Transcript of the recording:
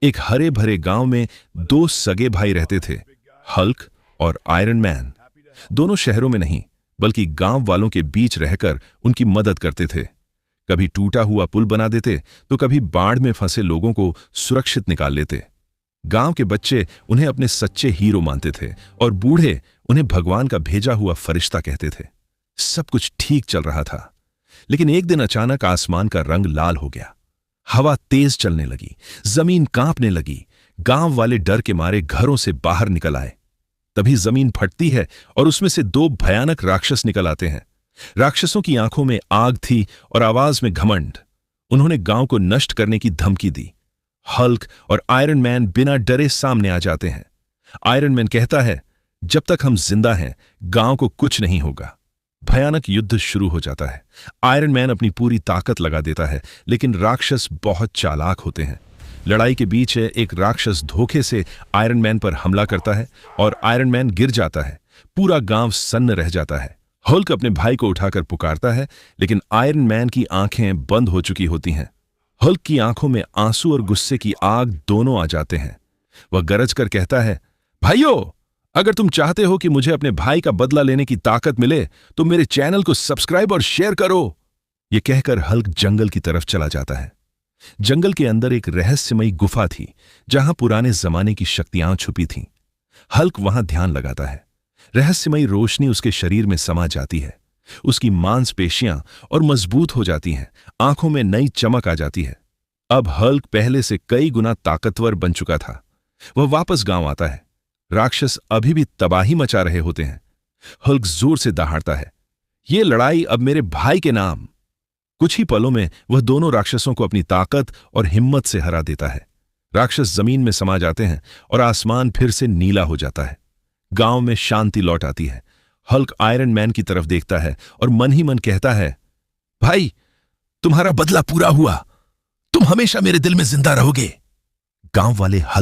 एक हरे भरे गांव में दो सगे भाई रहते थे, हल्क और आयरन मैन। दोनों शहरों में नहीं बल्कि गांव वालों के बीच रहकर उनकी मदद करते थे। कभी टूटा हुआ पुल बना देते तो कभी बाढ़ में फंसे लोगों को सुरक्षित निकाल लेते। गांव के बच्चे उन्हें अपने सच्चे हीरो मानते थे और बूढ़े उन्हें भगवान का भेजा हुआ फरिश्ता कहते थे। सब कुछ ठीक चल रहा था, लेकिन एक दिन अचानक आसमान का रंग लाल हो गया। हवा तेज चलने लगी, जमीन कांपने लगी। गांव वाले डर के मारे घरों से बाहर निकल आए। तभी जमीन फटती है और उसमें से दो भयानक राक्षस निकल आते हैं। राक्षसों की आंखों में आग थी और आवाज में घमंड। उन्होंने गांव को नष्ट करने की धमकी दी। हल्क और आयरन मैन बिना डरे सामने आ जाते हैं। आयरन मैन कहता है, जब तक हम जिंदा हैं गांव को कुछ नहीं होगा। भयानक युद्ध शुरू हो जाता है। आयरन मैन अपनी पूरी ताकत लगा देता है, लेकिन राक्षस बहुत चालाक होते हैं। लड़ाई के बीच एक राक्षस धोखे से आयरन मैन पर हमला करता है और आयरन मैन गिर जाता है। पूरा गांव सन्न रह जाता है। हल्क अपने भाई को उठाकर पुकारता है, लेकिन आयरन मैन की आंखें बंद हो चुकी होती हैं। हल्क की आंखों में आंसू और गुस्से की आग दोनों आ जाते हैं। वह गरज कर कहता है, भाइयों, अगर तुम चाहते हो कि मुझे अपने भाई का बदला लेने की ताकत मिले तो मेरे चैनल को सब्सक्राइब और शेयर करो। यह कहकर हल्क जंगल की तरफ चला जाता है। जंगल के अंदर एक रहस्यमयी गुफा थी, जहां पुराने जमाने की शक्तियां छुपी थीं। हल्क वहां ध्यान लगाता है। रहस्यमयी रोशनी उसके शरीर में समा जाती है। उसकी मांसपेशियां और मजबूत हो जाती हैं। आंखों में नई चमक आ जाती है। अब हल्क पहले से कई गुना ताकतवर बन चुका था। वह वापस गांव आता है। राक्षस अभी भी तबाही मचा रहे होते हैं। हल्क जोर से दहाड़ता है, यह लड़ाई अब मेरे भाई के नाम। कुछ ही पलों में वह दोनों राक्षसों को अपनी ताकत और हिम्मत से हरा देता है। राक्षस जमीन में समा जाते हैं और आसमान फिर से नीला हो जाता है। गांव में शांति लौट आती है। हल्क आयरन मैन की तरफ देखता है और मन ही मन कहता है, भाई, तुम्हारा बदला पूरा हुआ। तुम हमेशा मेरे दिल में जिंदा रहोगे। गांव वाले हल्क